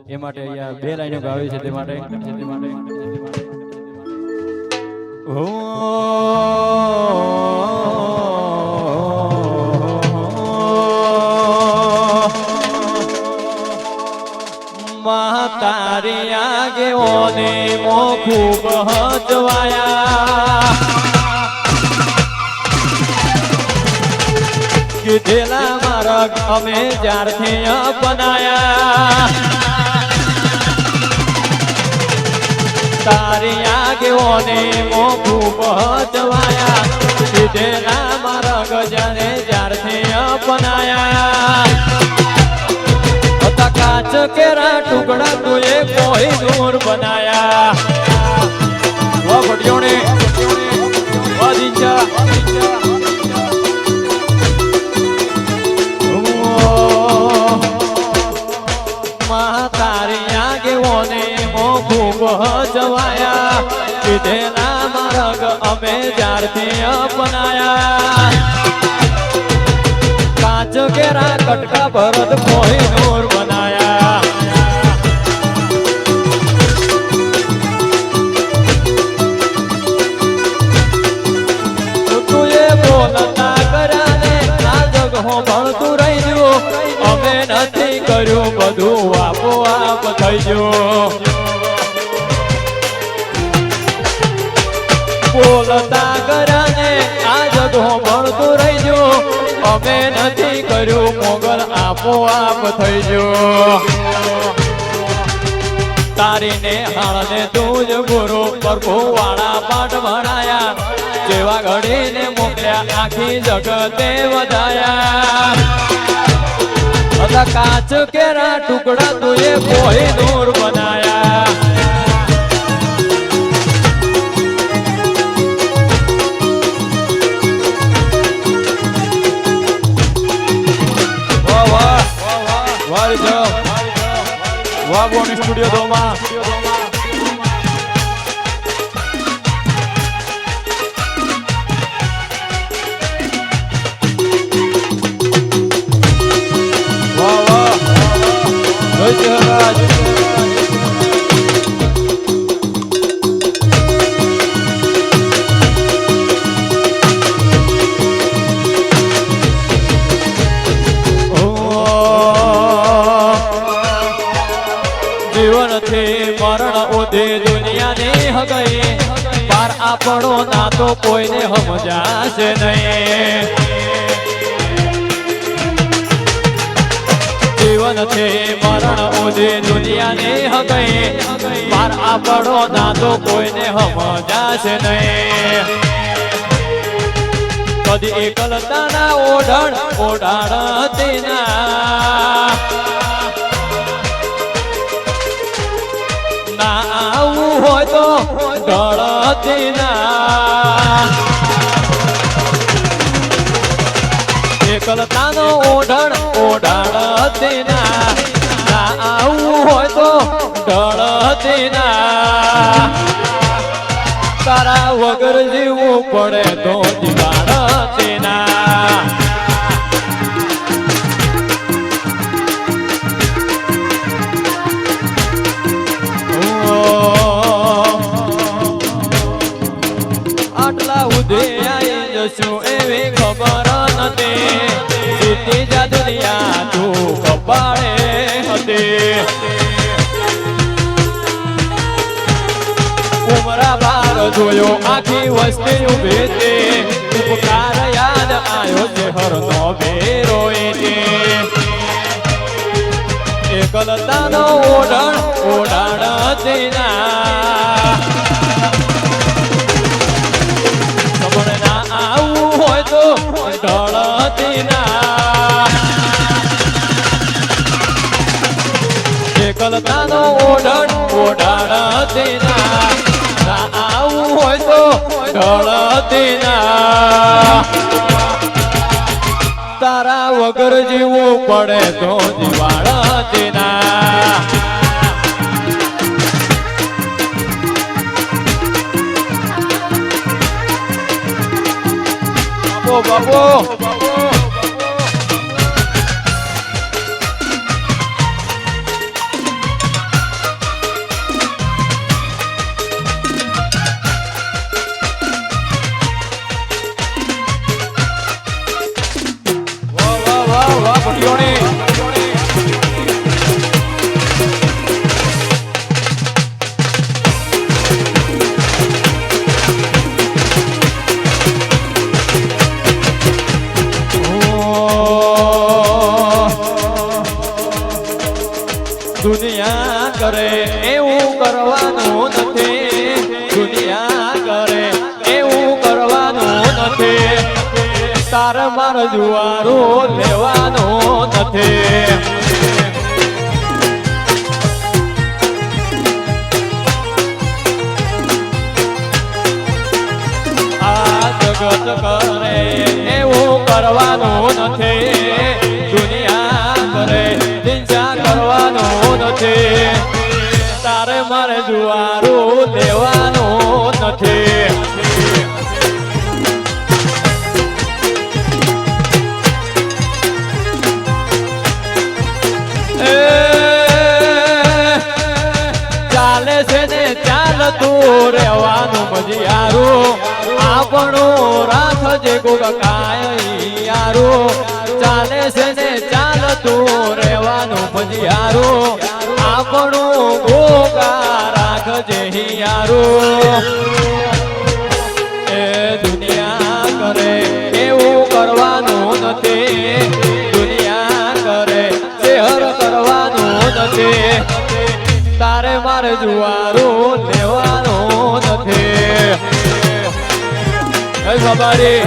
એ માટે અહીંયા બે લાઈનો ગાવી છે તે માટે તારી આગેઓને મો ખૂબ હચવાયા કીધેલા માર્ગ અમે જ્યારથી અપનાયા તારી આગેઓને મો ખૂબ હચવાયા કીધેલા માર્ગ જાને જ્યારથી અપનાયા काच केरा टुकड़ा तुए कोई दूर बनाया वो बढ़ियों ने वो दीचा तारी आगे वोने मो खूब जवाया किधेला मार्ग अमे ज्यारथी अपनाया काच केरा कटका भरत कोई दूर बनाया तू ये बोलता करा ने आ जग हो भणतु रही जो अमे नथी कर्યું બધું આપોઆપ થઈ ગયું બોલતા કરા ને આ જગ હો ભણતું રહી ગયું અમે નથી કર્યું મોગલ આપોઆપ થઈ ગયો તારીને હાળને તું જ ગુરુ પ્રભુ વાળા પાઠ ભણાયા જેવા ઘડીને મોકલ્યા આખી જગતે વધાયા અતા કાચ કેરા ટુકડા તુએ કોઈ દૂર બનાયા વાગોની સ્ટુડિયો દોમાં વાહ વાહ જય રાજ મરણ ઓધે દુનિયાની હગઈ પાર આપણો નાતો કોઈને સમજાશે નહીં જીવન છે મરણ ઓધે દુનિયાની હગઈ પાર આપણો નાતો કોઈને સમજાશે નહીં કદી એકલતાના ઓઢણ ઓઢાડતી ના આવું હોય તો ડળતી ના એકલતાનો ઓઢણ ઓઢાડતી ના આવું હોય તો ડળતી ના તારા વગર જીવવું પડે તો જીવાડતી ના આટલા ઉદે આવી જશું એવી ખબર નથી સીધી જા દુનિયા તું કપાળે હતી ઉમરા બાર જોયો આખી વસ્તી ઉભી હતી ઉપકાર યાદ આવ્યો છે હરનો ભેરો એકલતાનો ઓઢણ ઓઢાડતી ના આવું હોય તો ઢળતી ના એકલતાનો ઓઢણ ઓઢાડતી ના આવું હોય તો ઢળતી ના તારા વગર જીવવું પડે તો જીવાડતી ના બાપો દુનિયા કરે એવું કરવાનું નથી, દુનિયા કરે એવું કરવાનું નથી, તાર માર જુવારું લેવાનું નથી. આ જગત કરે એવું કરવાનું નથી, દુનિયા કરે હિંસા કરવાનું નથી, તારે મારે જુવારું લેવાનું નથી. ચાલે છે ને ચાલતું રહેવાનું મજિયારું, આપણું રાખજે ગોગા યારું. ચાલે છે ને ચાલતું રહેવાનું મજિયારું, આપણું ગોગા રાખજે યારું. એ દુનિયા કરે એવું કરવાનું નથી, દુનિયા કરે શેર કરવાનું નથી, તારે મારે જુવારું લેવાનું નથી. બાબારી